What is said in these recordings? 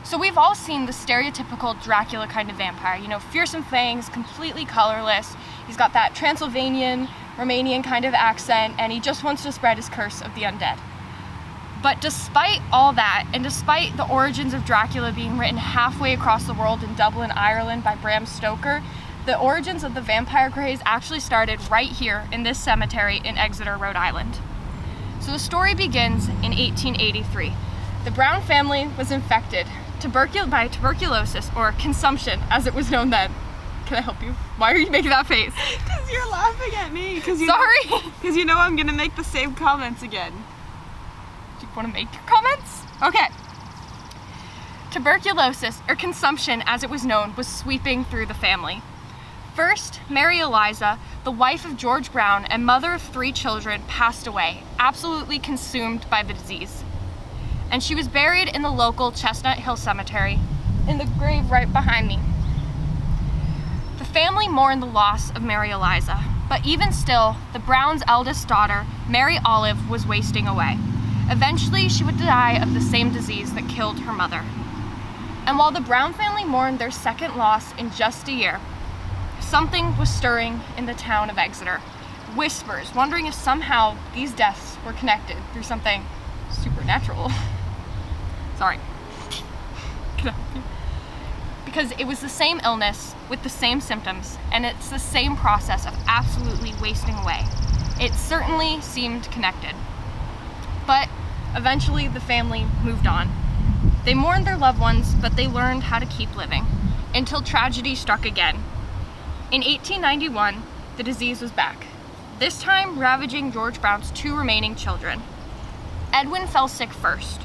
So we've all seen the stereotypical Dracula kind of vampire, you know, fearsome fangs, completely colorless. He's got that Transylvanian, Romanian kind of accent, and he just wants to spread his curse of the undead. But despite all that, and despite the origins of Dracula being written halfway across the world in Dublin, Ireland by Bram Stroker, the origins of the vampire craze actually started right here in this cemetery in Exeter, Rhode Island. So the story begins in 1883. The Brown family was infected by tuberculosis, or consumption as it was known then. Can I help you? Why are you making that face? Because you're laughing at me. Sorry! Because you know I'm gonna make the same comments again. Do you want to make your comments? Okay. Tuberculosis, or consumption as it was known, was sweeping through the family. First, Mary Eliza, the wife of George Brown and mother of 3 children, passed away, absolutely consumed by the disease. And she was buried in the local Chestnut Hill Cemetery, in the grave right behind me. The family mourned the loss of Mary Eliza, but even still, the Browns' eldest daughter, Mary Olive, was wasting away. Eventually, she would die of the same disease that killed her mother. And while the Brown family mourned their second loss in just a year, something was stirring in the town of Exeter. Whispers, wondering if somehow these deaths were connected through something supernatural. Sorry. Because it was the same illness with the same symptoms, and it's the same process of absolutely wasting away. It certainly seemed connected. But eventually the family moved on. They mourned their loved ones, but they learned how to keep living, until tragedy struck again. In 1891, the disease was back, this time ravaging George Brown's 2 remaining children. Edwin fell sick first,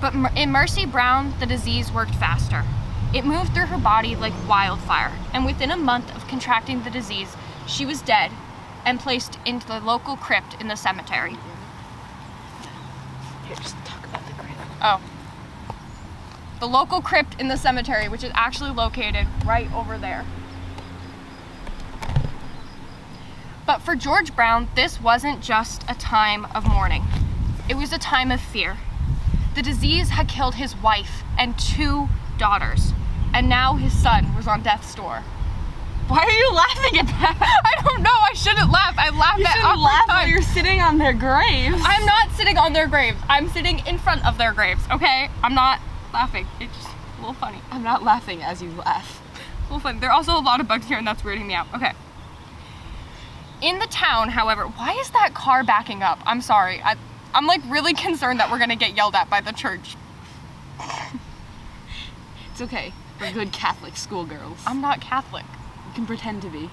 but in Mercy Brown, the disease worked faster. It moved through her body like wildfire, and within a month of contracting the disease, she was dead and placed into the local crypt in the cemetery. Here, just talk about the grave. Oh. The local crypt in the cemetery, which is actually located right over there. But for George Brown, this wasn't just a time of mourning. It was a time of fear. The disease had killed his wife and 2 daughters, and now his son was on death's door. Why are you laughing at that? I don't know, I shouldn't laugh. I laughed You at shouldn't laugh while you're sitting on their graves. I'm not sitting on their graves. I'm sitting in front of their graves, okay? I'm not laughing. It's just a little funny. I'm not laughing as you laugh. A little funny. There are also a lot of bugs here, and that's weirding me out. Okay. In the town, however, why is that car backing up? I'm sorry. I'm like really concerned that we're gonna get yelled at by the church. It's okay. We're good Catholic schoolgirls. I'm not Catholic. You can pretend to be.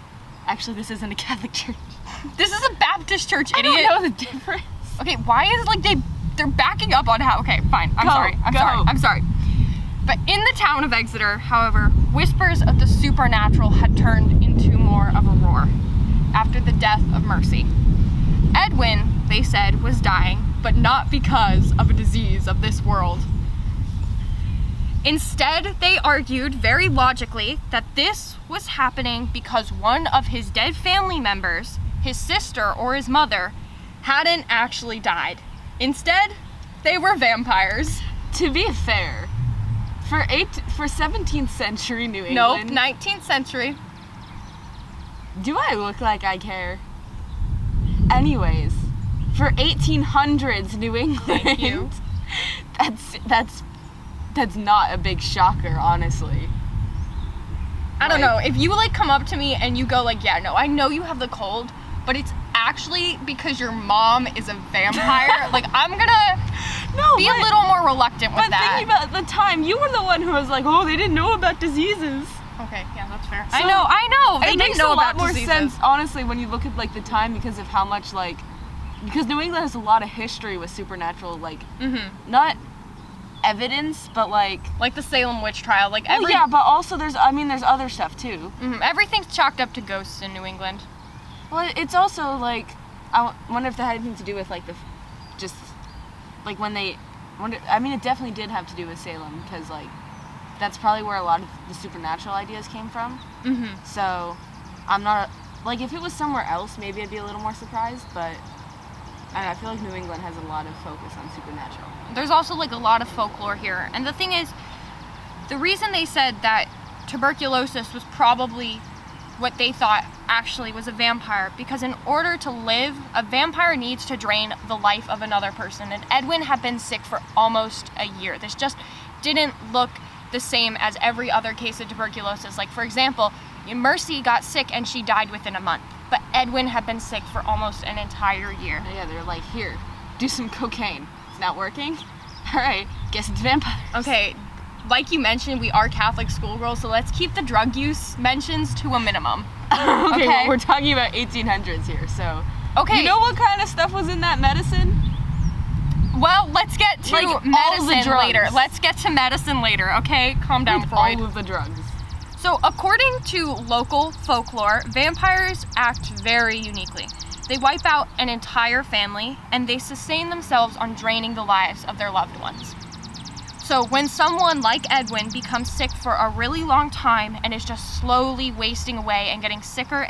Actually, this isn't a Catholic church. This is a Baptist church, I idiot. don't know the difference. Okay, why is like they're backing up on how? Okay, fine. I'm sorry. But in the town of Exeter, however, whispers of the supernatural had turned into more of a roar after the death of Mercy. Edwin, they said, was dying, but not because of a disease of this world. Instead, they argued very logically that this was happening because one of his dead family members, his sister or his mother, hadn't actually died. Instead, they were vampires. To be fair, for 17th century New England... Nope, 19th century. Do I look like I care? Anyways, for 1800s New England... Thank you. That's not a big shocker, honestly. I don't know, if you like come up to me and you go like, yeah, no, I know you have the cold, but it's actually because your mom is a vampire, like I'm gonna be a little more reluctant with that. But thinking about the time, you were the one who was like, oh, they didn't know about diseases. Okay, yeah, that's fair. So, I know. They didn't know about diseases. It makes a lot more sense, honestly, when you look at like the time because of how much because New England has a lot of history with supernatural, not evidence, but like the Salem witch trial, yeah, but also there's other stuff too. Everything's chalked up to ghosts in New England. Well, it's also like, I wonder if that had anything to do with like it definitely did have to do with Salem, because like that's probably where a lot of the supernatural ideas came from. So I'm not if it was somewhere else, maybe I'd be a little more surprised, but I feel like New England has a lot of focus on supernatural. There's also a lot of folklore here, and the thing is, The reason they said that tuberculosis was probably what they thought actually was a vampire, because in order to live, a vampire needs to drain the life of another person. And Edwin had been sick for almost a year. This just didn't look the same as every other case of tuberculosis. Like, for example, Mercy got sick and she died within a month, but Edwin had been sick for almost an entire year. Yeah, they're like, here, do some cocaine. It's not working? All right, guess it's vampires. Okay, like you mentioned, we are Catholic schoolgirls, so let's keep the drug use mentions to a minimum. Okay, well, we're talking about 1800s here, so. Okay. You know what kind of stuff was in that medicine? Well, let's get to Like, all the medicine drugs. later. Let's get to medicine later, okay? Calm down, With Freud. all of the drugs. So, according to local folklore, vampires act very uniquely. They wipe out an entire family, and they sustain themselves on draining the lives of their loved ones. So when someone like Edwin becomes sick for a really long time and is just slowly wasting away and getting sicker,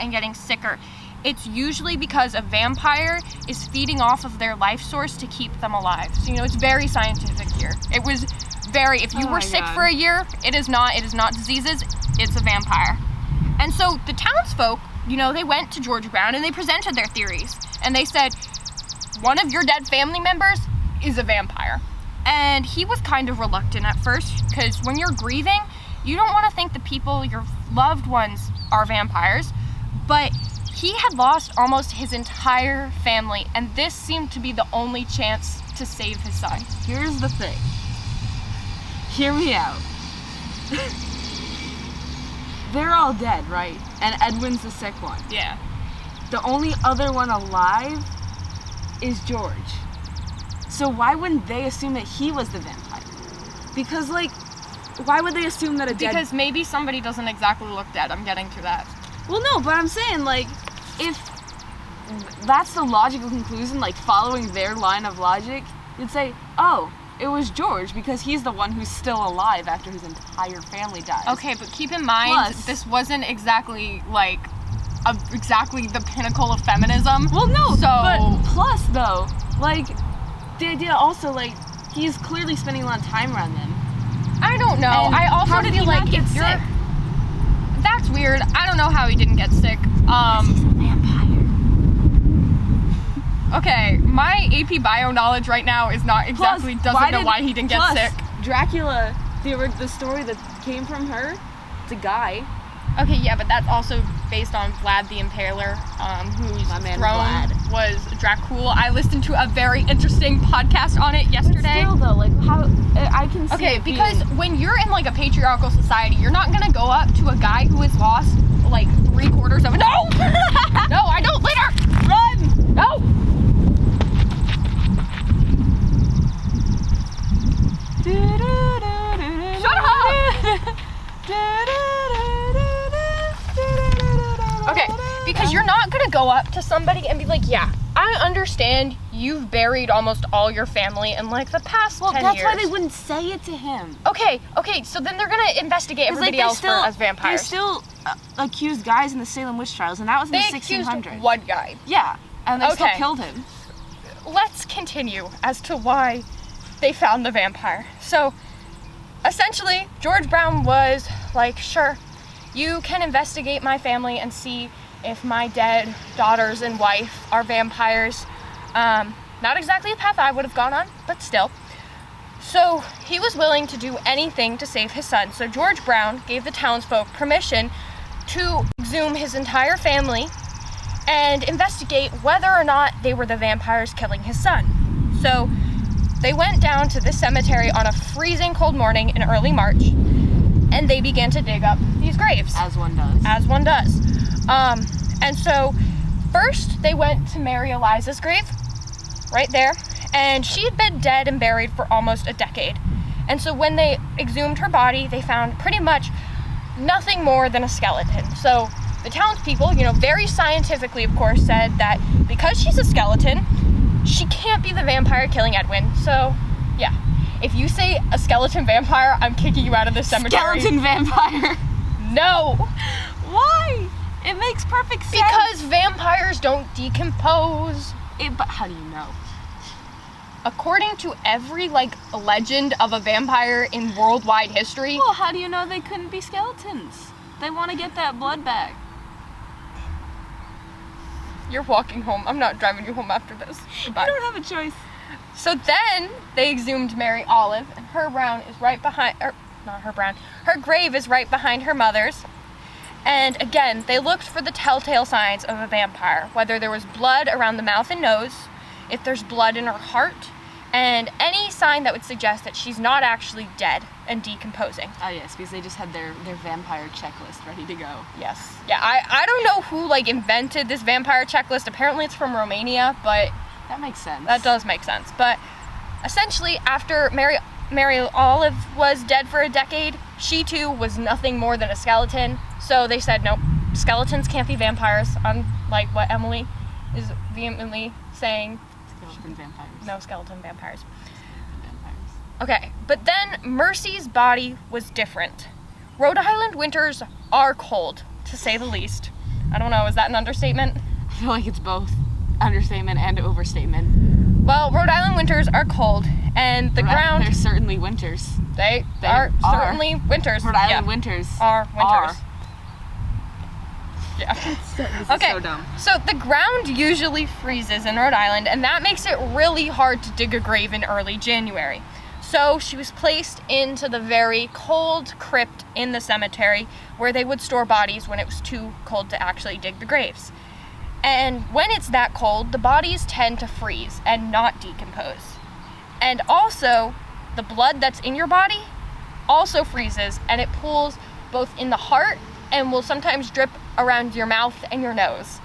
it's usually because a vampire is feeding off of their life source to keep them alive. So, it's very scientific here. It was very, if you were sick for a year, it is not diseases, it's a vampire. And so the townsfolk, they went to George Brown and they presented their theories. And they said, one of your dead family members is a vampire. And he was kind of reluctant at first, because when you're grieving, you don't want to think the people, your loved ones, are vampires. But he had lost almost his entire family, and this seemed to be the only chance to save his son. Here's the thing. Hear me out. They're all dead, right? And Edwin's the sick one. Yeah. The only other one alive is George. So why wouldn't they assume that he was the vampire? Because, why would they assume that a dead... Because maybe somebody doesn't exactly look dead. I'm getting to that. Well, no, but I'm saying, if that's the logical conclusion, following their line of logic, you'd say, oh, it was George because he's the one who's still alive after his entire family dies. Okay, but keep in mind, this wasn't exactly, exactly the pinnacle of feminism. Well, no, so... but plus, though, the idea also, he's clearly spending a lot of time around them. I don't know. And I also how did feel he not get if you're... sick? That's weird. I don't know how he didn't get sick. He's a vampire. Okay, my AP bio knowledge right now is not exactly, doesn't know why he didn't get sick. Dracula, the story that came from her, it's a guy. Okay, yeah, but that's also based on Vlad the Impaler, whose throne was Dracula. I listened to a very interesting podcast on it yesterday. But still, though, how I can see. Okay, because when you're in a patriarchal society, you're not gonna go up to a guy who has lost 3/4 of it. No, no, I don't. Later, run. No. Shut up. Okay, because you're not gonna go up to somebody and be like, yeah, I understand you've buried almost all your family in the past 10 years. Well, that's why they wouldn't say it to him. Okay, so then they're gonna investigate everybody else as vampires. They still accused guys in the Salem witch trials, and that was in the 1600s. They accused one guy. Yeah, and they still killed him. Let's continue as to why they found the vampire. So, essentially, George Brown was like, sure, you can investigate my family and see if my dead daughters and wife are vampires. Not exactly a path I would have gone on, but still. So he was willing to do anything to save his son. So George Brown gave the townsfolk permission to exhume his entire family and investigate whether or not they were the vampires killing his son. So they went down to this cemetery on a freezing cold morning in early March, and they began to dig up these graves. As one does. As one does. And so first they went to Mary Eliza's grave, right there, and she had been dead and buried for almost a decade. And so when they exhumed her body, they found pretty much nothing more than a skeleton. So the townspeople, very scientifically, of course, said that because she's a skeleton, she can't be the vampire killing Edwin. So, yeah. If you say a skeleton vampire, I'm kicking you out of the cemetery. Skeleton vampire? No. Why? It makes perfect sense. Because vampires don't decompose. But how do you know? according to every, like, legend of a vampire in worldwide history... Well, how do you know they couldn't be skeletons? They want to get that blood back. You're walking home. I'm not driving you home after this. Goodbye. I don't have a choice. So then they exhumed Mary Olive, and her brown is right behind, or not her brown, her grave is right behind her mother's. And again, they looked for the telltale signs of a vampire, whether there was blood around the mouth and nose, if there's blood in her heart, and any sign that would suggest that she's not actually dead and decomposing. Oh yes, because they just had their vampire checklist ready to go. Yes. Yeah, I don't know who, like, invented this vampire checklist. Apparently it's from Romania, but... That makes sense. That does make sense. But essentially, after Mary Olive was dead for a decade, she too was nothing more than a skeleton. So they said, nope, skeletons can't be vampires, unlike what Emily is vehemently saying. Skeleton vampires. No skeleton vampires. Vampires. Okay, but then Mercy's body was different. Rhode Island winters are cold, to say the least. I don't know, is that an understatement? I feel like it's both understatement and overstatement. Well, Rhode Island winters are cold, and the ground... They're certainly winters. They are certainly winters. Rhode Island winters are winters. Yeah. This Okay, is so dumb. so the ground usually freezes in Rhode Island, and that makes it really hard to dig a grave in early January. So she was placed into the very cold crypt in the cemetery where they would store bodies when it was too cold to actually dig the graves. And when it's that cold, the bodies tend to freeze and not decompose. And also, the blood that's in your body also freezes, and it pools both in the heart and will sometimes drip around your mouth and your nose.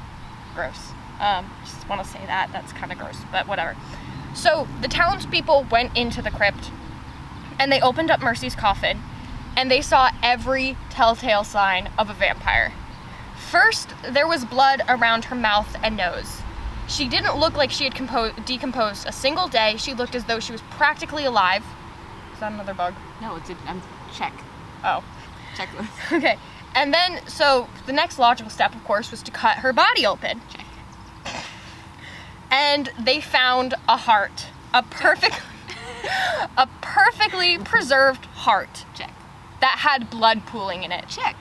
Gross. Just want to say that. That's kind of gross, but whatever. So the townspeople went into the crypt, and they opened up Mercy's coffin, and they saw every telltale sign of a vampire. First, there was blood around her mouth and nose. She didn't look like she had decomposed a single day. She looked as though she was practically alive. Is that another bug? No, check. Oh. Checklist. Okay. And then, so the next logical step, of course, was to cut her body open. Check. And they found a heart. A perfectly preserved heart. Check. That had blood pooling in it. Check.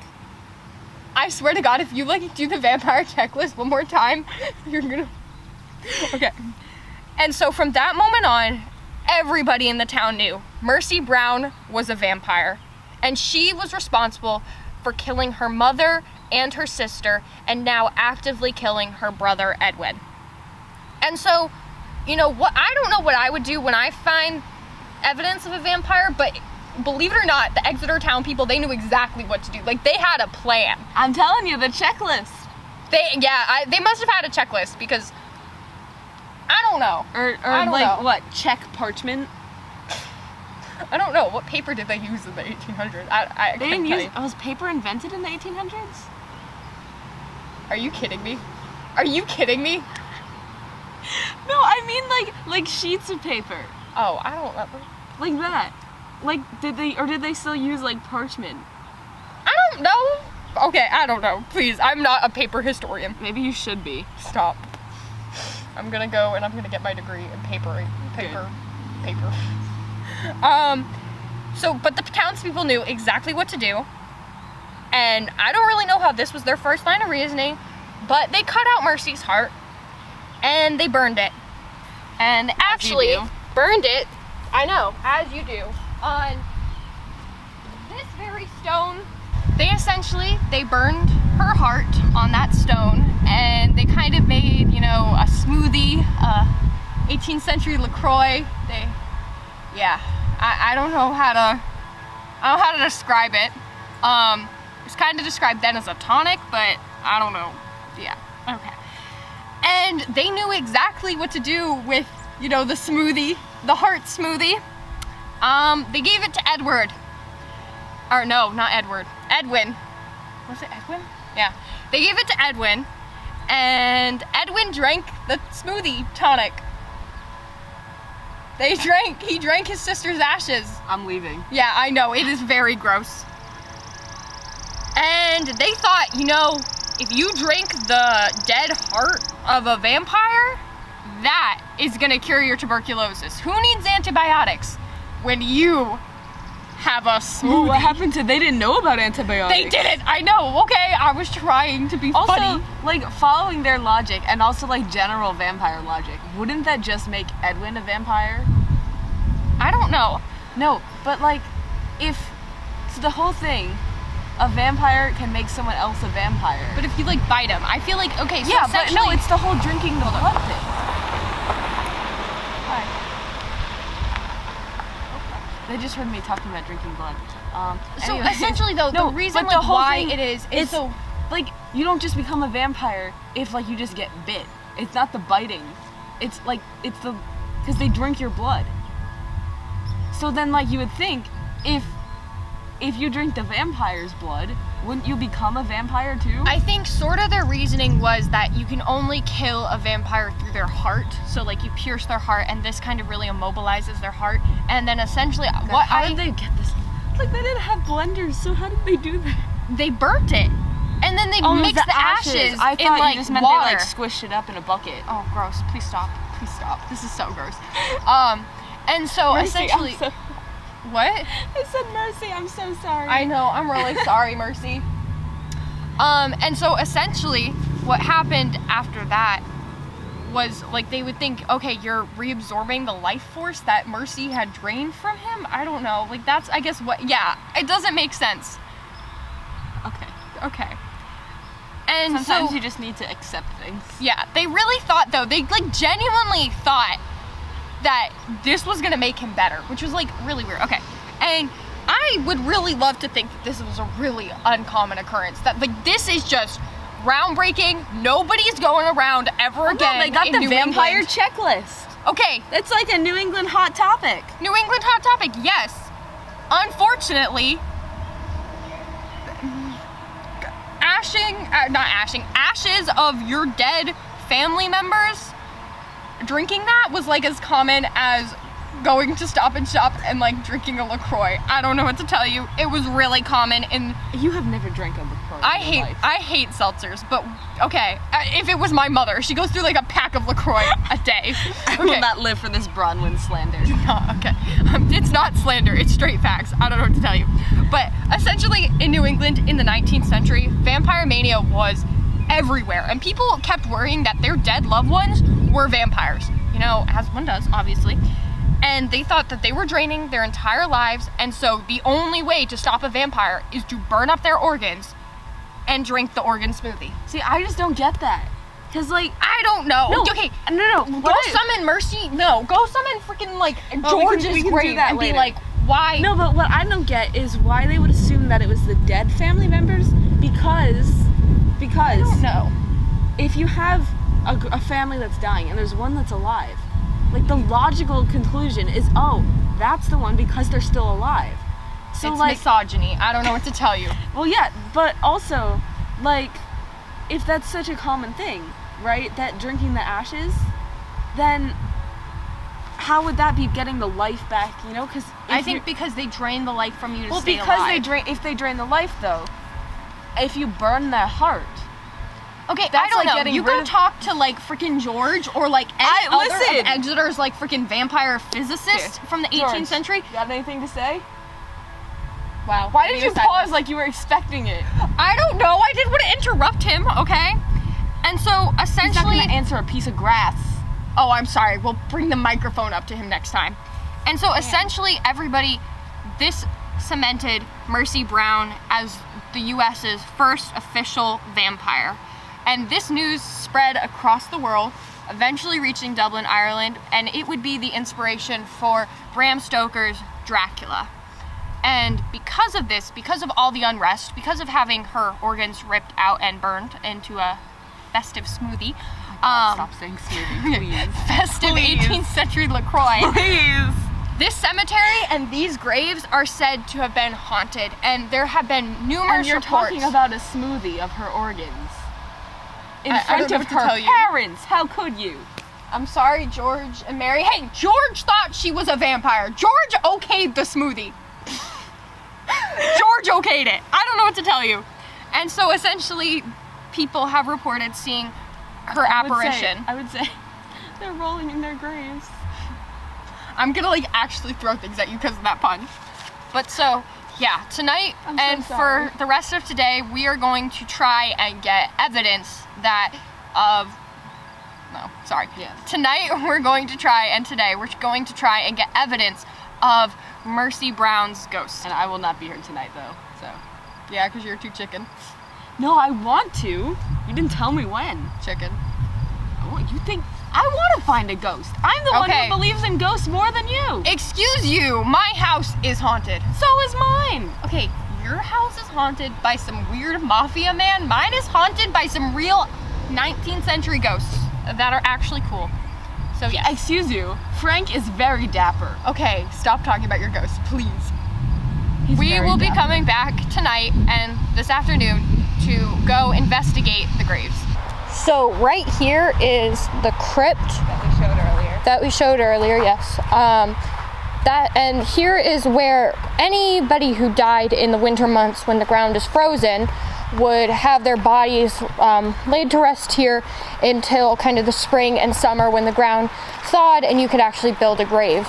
I swear to God, if you, like, do the vampire checklist one more time, you're gonna... Okay. And so from that moment on, everybody in the town knew Mercy Brown was a vampire. And she was responsible for killing her mother and her sister, and now actively killing her brother, Edwin. And so, you know, I don't know what I would do when I find evidence of a vampire, but believe it or not, the Exeter town people, they knew exactly what to do. Like, they had a plan. I'm telling you, the checklist. They must have had a checklist, because I don't know. Or I don't like, know. what, check parchment? I don't know. What paper did they use in the 1800s? They didn't use... Was paper invented in the 1800s? Are you kidding me? Are you kidding me? No, I mean like sheets of paper. Oh, I don't know. Like that. Like, did they still use, like, parchment? I don't know. Okay, I don't know. Please, I'm not a paper historian. Maybe you should be. Stop. I'm gonna go and I'm gonna get my degree in paper. But the townspeople knew exactly what to do. And I don't really know how this was their first line of reasoning, but they cut out Mercy's heart and they burned it. And actually burned it, I know, as you do, on this very stone. They burned her heart on that stone, and they kind of made, you know, a smoothie, 18th century LaCroix. I don't know how to describe it. It's kind of described then as a tonic, but I don't know. Yeah, okay. And they knew exactly what to do with, you know, the smoothie, the heart smoothie. They gave it to Edward. Or no, not Edward. Edwin. Was it Edwin? Yeah. They gave it to Edwin, and Edwin drank the smoothie tonic. He drank his sister's ashes. I'm leaving. Yeah, I know, it is very gross. And they thought, you know, if you drink the dead heart of a vampire, that is gonna cure your tuberculosis. Who needs antibiotics when you have a smoothie? Well, what happened to, they didn't know about antibiotics. They didn't, I know, okay, I was trying to be Also, funny. like, following their logic, and also, like, general vampire logic, wouldn't that just make Edwin a vampire? I don't know. No, but, like, so the whole thing, a vampire can make someone else a vampire. But if you, like, bite him, I feel like, okay, so yeah, but essentially... no, it's the whole drinking the blood thing. Hi. They just heard me talking about drinking blood. So anyway. essentially, though, No, the reason but the like, whole why thing it is it's so... like, you don't just become a vampire if, like, you just get bit. It's not the biting. It's, like, it's the... Because they drink your blood. So then, like, you would think, if you drink the vampire's blood, wouldn't you become a vampire too? I think sort of their reasoning was that you can only kill a vampire through their heart. So, like, you pierce their heart, and this kind of really immobilizes their heart. And then essentially, How did they get this? Like, they didn't have blenders, so how did they do that? They burnt it. And then they mixed the ashes I in, thought like, you just meant water. they, like, squished it up in a bucket. Oh, gross. Please stop. Please stop. This is so gross. And so, Mercy, essentially... What? I said Mercy, I'm so sorry. I know, I'm really sorry, Mercy. And so essentially what happened after that was, like, they would think, okay, you're reabsorbing the life force that Mercy had drained from him? I don't know. Like, that's, I guess, what, yeah, it doesn't make sense. Okay. And sometimes so, you just need to accept things. yeah, they really thought, though, they, like, genuinely thought that this was gonna make him better, which was, like, really weird. Okay, and I would really love to think that this was a really uncommon occurrence, that, like, this is just groundbreaking, nobody's going around ever again. They got in the New vampire England. checklist. Okay, It's like a New England hot topic. New England hot topic, yes. Unfortunately, ashes of your dead family members, drinking that was, like, as common as going to Stop and Shop and, like, drinking a LaCroix. I don't know what to tell you. It was really common in... You have never drank a LaCroix I in your life. hate seltzers, but okay. If it was my mother, she goes through, like, a pack of LaCroix a day. I will not live for this Bronwyn slander. Okay. It's not slander, it's straight facts. I don't know what to tell you. But essentially, in New England in the 19th century, vampire mania was everywhere. And people kept worrying that their dead loved ones were vampires. You know, as one does, obviously. And they thought that they were draining their entire lives, and so the only way to stop a vampire is to burn up their organs and drink the organ smoothie. See, I just don't get that. Because, like... I don't know. No. Okay, No. go summon Mercy. No, go summon freaking, like, George's we can do grave that and later. be like, why? No, but what I don't get is why they would assume that it was the dead family members, because I don't know. if you have a family that's dying and there's one that's alive, like, the logical conclusion is, oh, that's the one because they're still alive. So, It's like, misogyny. I don't know what to tell you. well, yeah, but also, like, if that's such a common thing, right, that drinking the ashes, then how would that be getting the life back, you know? Because I think because they drain the life from you to well, stay because alive. if they drain the life, though, if you burn their heart, Okay, That's I don't like know. getting You rid go of- talk to, like, freaking George or, like, any other listen. of Exeter's, like, freaking vampire physicist from the 18th George, century. got anything to say? Wow. Why did you pause like you were expecting it? I don't know. I didn't want to interrupt him, okay? And so, He's not essentially... gonna answer a piece of grass. Oh, I'm sorry. We'll bring the microphone up to him next time. And so, essentially, everybody... This cemented Mercy Brown as the U.S.'s first official vampire. And this news spread across the world, eventually reaching Dublin, Ireland, and it would be the inspiration for Bram Stoker's Dracula. And because of this, because of all the unrest, because of having her organs ripped out and burned into a festive smoothie, Stop saying smoothie, please. festive Please. 18th century LaCroix, Please. this cemetery and these graves are said to have been haunted, and there have been numerous And you're reports. talking about a smoothie of her organs. In I front don't know of what to her tell you. parents. How could you? I'm sorry, George and Mary. Hey, George thought she was a vampire. George okayed the smoothie. George okayed it. I don't know what to tell you. And so essentially, people have reported seeing her apparition. I would say They're rolling in their graves. I'm gonna like actually throw things at you because of that pun. But so, yeah, tonight for the rest of today, we are going to try and get evidence Tonight we're going to try and get evidence of Mercy Brown's ghost. And I will not be here tonight though, so. Yeah, because you're too chicken. No, I want to. You didn't tell me when. Chicken. Oh, you think I want to find a ghost? I'm the one who believes in ghosts more than you. Excuse you, my house is haunted. So is mine. Okay, your house is haunted by some weird mafia man. Mine is haunted by some real 19th century ghosts that are actually cool. So yeah. Excuse you, Frank is very dapper. Okay, stop talking about your ghosts, please. We will be coming back tonight and this afternoon to go investigate the graves. So right here is the crypt that we showed earlier. Yes. And here is where anybody who died in the winter months when the ground is frozen would have their bodies laid to rest here until kind of the spring and summer when the ground thawed and you could actually build a grave.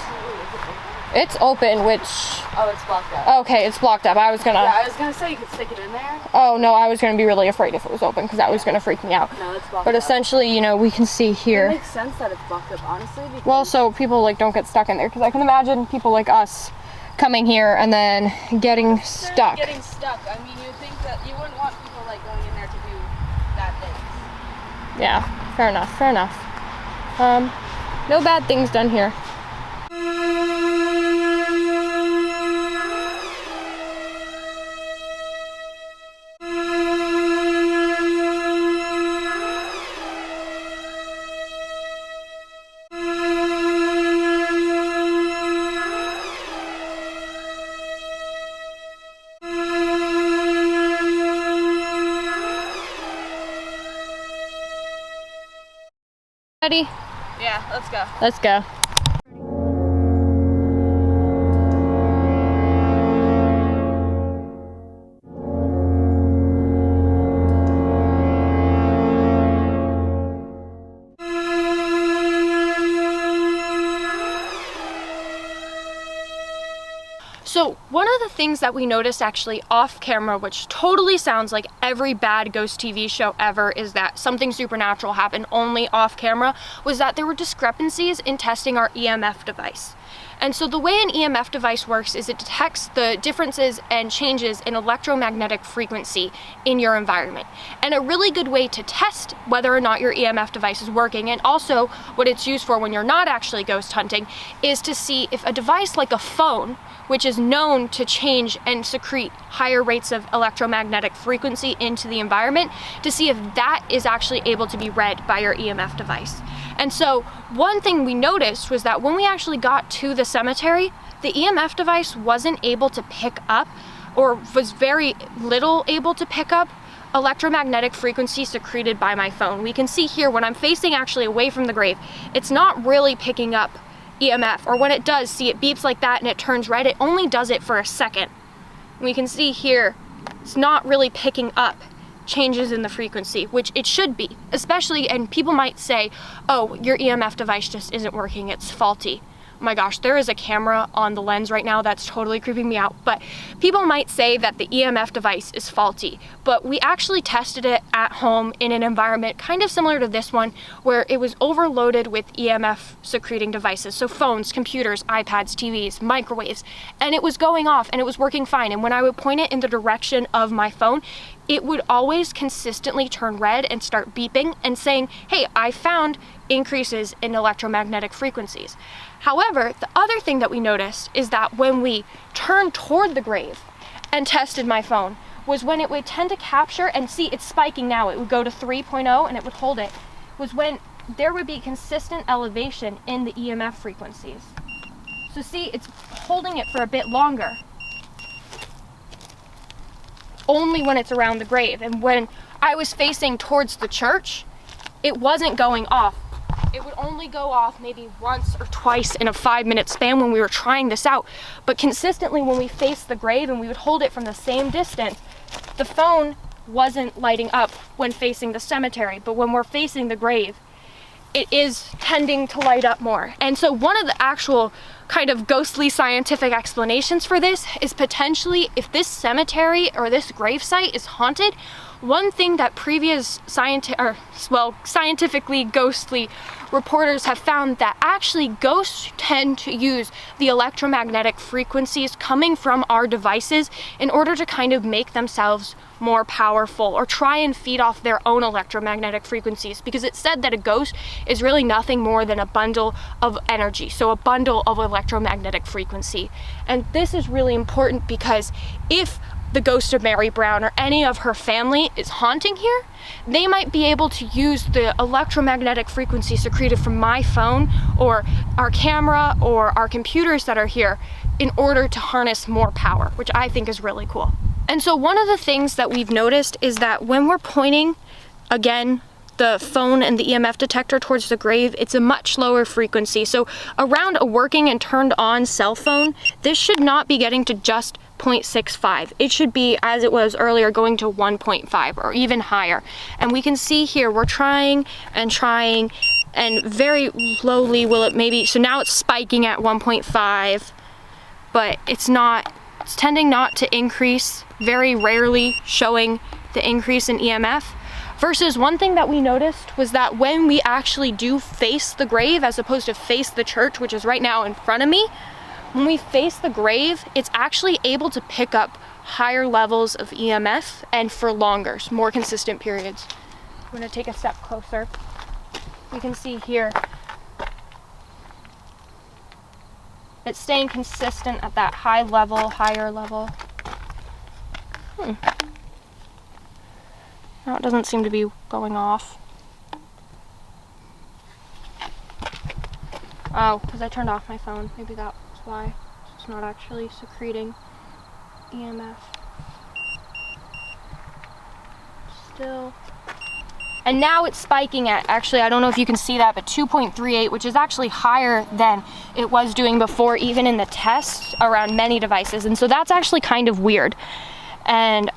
It's open, which... Oh, it's blocked up. Okay, it's blocked up. Yeah, I was gonna say you could stick it in there. Oh, no, I was gonna be really afraid if it was open because that was gonna freak me out. No, it's blocked But up. essentially, you know, we can see here. It makes sense that it's blocked up, honestly. Well, so people like don't get stuck in there because I can imagine people like us coming here and then getting stuck. Getting stuck. I mean, you think that you wouldn't want people like going in there to do bad things. Yeah, fair enough, fair enough. No bad things done here. Ready? Yeah, let's go. Let's go. So one of the things that we noticed actually off camera, which totally sounds like every bad ghost TV show ever, is that something supernatural happened only off camera, was that there were discrepancies in testing our EMF device. And so the way an EMF device works is it detects the differences and changes in electromagnetic frequency in your environment. And a really good way to test whether or not your EMF device is working, and also what it's used for when you're not actually ghost hunting, is to see if a device like a phone, which is known to change and secrete higher rates of electromagnetic frequency into the environment, to see if that is actually able to be read by your EMF device. And so one thing we noticed was that when we actually got to the cemetery, the EMF device wasn't able to pick up, or was very little able to pick up, electromagnetic frequency secreted by my phone. We can see here when I'm facing actually away from the grave, it's not really picking up EMF, or when it does, see it beeps like that and it turns red, it only does it for a second. We can see here, it's not really picking up changes in the frequency, which it should be, especially, and people might say, oh, your EMF device just isn't working, it's faulty. Oh my gosh, there is a camera on the lens right now that's totally creeping me out, but people might say that the EMF device is faulty, but we actually tested it at home in an environment kind of similar to this one, where it was overloaded with EMF secreting devices, so phones, computers, iPads, TVs, microwaves, and it was going off and it was working fine, and when I would point it in the direction of my phone, it would always consistently turn red and start beeping and saying, hey, I found increases in electromagnetic frequencies. However, the other thing that we noticed is that when we turned toward the grave and tested my phone, was when it would tend to capture, and see it's spiking now, it would go to 3.0 and it would hold it, was when there would be consistent elevation in the EMF frequencies. So see, it's holding it for a bit longer, only when it's around the grave. And when I was facing towards the church, it wasn't going off. It would only go off maybe once or twice in a 5-minute span when we were trying this out. But consistently when we faced the grave and we would hold it from the same distance, the phone wasn't lighting up when facing the cemetery. But when we're facing the grave, it is tending to light up more. And so one of the actual kind of ghostly scientific explanations for this is potentially if this cemetery or this gravesite is haunted, one thing that previous scientifically ghostly reporters have found that actually ghosts tend to use the electromagnetic frequencies coming from our devices in order to kind of make themselves more powerful or try and feed off their own electromagnetic frequencies, because it's said that a ghost is really nothing more than a bundle of energy, so a bundle of electromagnetic frequency. And this is really important because if the ghost of Mary Brown or any of her family is haunting here, they might be able to use the electromagnetic frequency secreted from my phone or our camera or our computers that are here in order to harness more power, which I think is really cool. And so one of the things that we've noticed is that when we're pointing, again, the phone and the EMF detector towards the grave, it's a much lower frequency. So around a working and turned on cell phone, this should not be getting to just 0.65. It should be, as it was earlier, going to 1.5 or even higher. And we can see here, we're trying and very slowly will it maybe, so now it's spiking at 1.5, but it's tending not to increase, very rarely showing the increase in EMF. Versus one thing that we noticed was that when we actually do face the grave as opposed to face the church, which is right now in front of me, when we face the grave, it's actually able to pick up higher levels of EMF and for longer, more consistent periods. I'm gonna take a step closer. You can see here, it's staying consistent at that high level, higher level. No, it doesn't seem to be going off. Oh, because I turned off my phone. Maybe that's why. It's not actually secreting EMF. Still. And now it's spiking at, actually, I don't know if you can see that, but 2.38, which is actually higher than it was doing before, even in the tests around many devices. And so that's actually kind of weird. And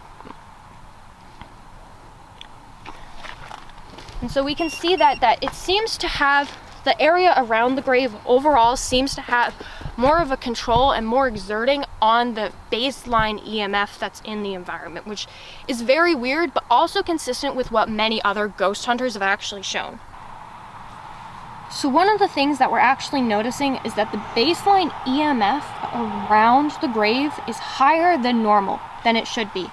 so we can see that it seems to have, the area around the grave overall seems to have more of a control and more exerting on the baseline EMF that's in the environment, which is very weird, but also consistent with what many other ghost hunters have actually shown. So one of the things that we're actually noticing is that the baseline EMF around the grave is higher than normal, than it should be.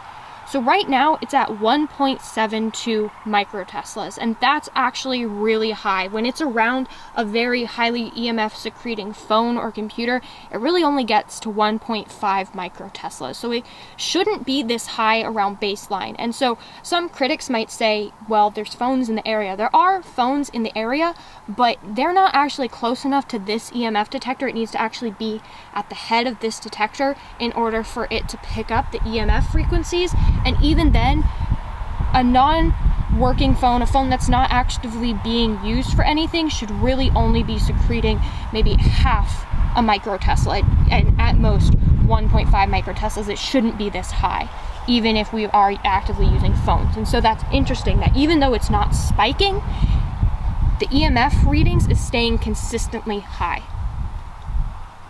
So right now it's at 1.72 microteslas, and that's actually really high. When it's around a very highly EMF secreting phone or computer, it really only gets to 1.5 microteslas. So it shouldn't be this high around baseline. And so some critics might say, well, there's phones in the area. There are phones in the area, but they're not actually close enough to this EMF detector. It needs to actually be at the head of this detector in order for it to pick up the EMF frequencies. And even then, a non-working phone, a phone that's not actively being used for anything, should really only be secreting maybe half a microtesla, and at most 1.5 microteslas. It shouldn't be this high, even if we are actively using phones. And so that's interesting that even though it's not spiking, the EMF readings is staying consistently high.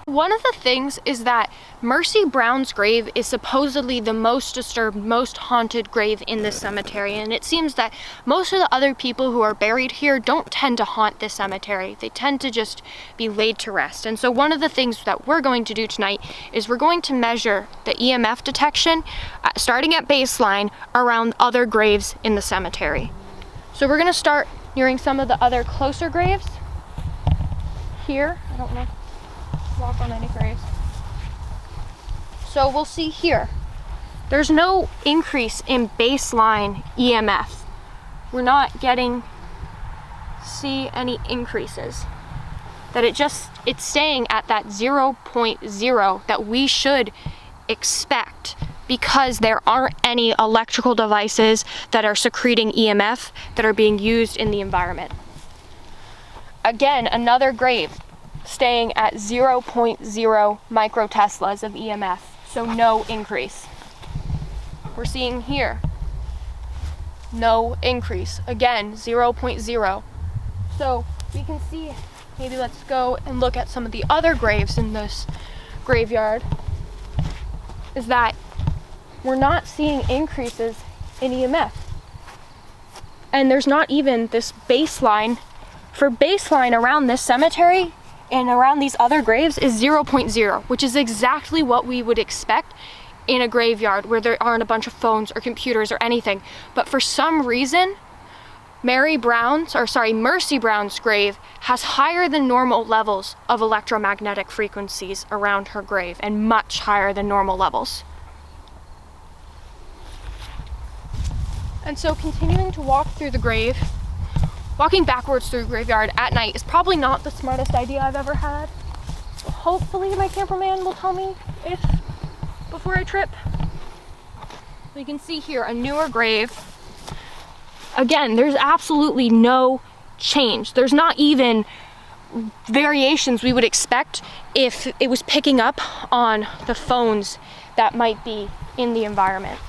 One of the things is that Mercy Brown's grave is supposedly the most disturbed, most haunted grave in this cemetery, and it seems that most of the other people who are buried here don't tend to haunt this cemetery. They tend to just be laid to rest. And so one of the things that we're going to do tonight is we're going to measure the EMF detection starting at baseline around other graves in the cemetery. So we're going to start nearing some of the other closer graves here. I don't know. Walk on any graves. So we'll see here, there's no increase in baseline EMF. We're not see any increases. That it's staying at that 0.0 that we should expect, because there aren't any electrical devices that are secreting EMF that are being used in the environment. Again, another grave staying at 0.0 microteslas of EMF, so no increase. We're seeing here, no increase. Again, 0.0. So we can see, maybe let's go and look at some of the other graves in this graveyard, is that we're not seeing increases in EMF. And there's not even this baseline. For baseline around this cemetery and around these other graves is 0.0, which is exactly what we would expect in a graveyard where there aren't a bunch of phones or computers or anything. But for some reason, Mercy Brown's grave has higher than normal levels of electromagnetic frequencies around her grave, and much higher than normal levels. And so continuing to walk through the grave, walking backwards through the graveyard at night is probably not the smartest idea I've ever had. Hopefully my cameraman will tell me if before I trip. We can see here a newer grave. Again, there's absolutely no change. There's not even variations we would expect if it was picking up on the phones that might be in the environment.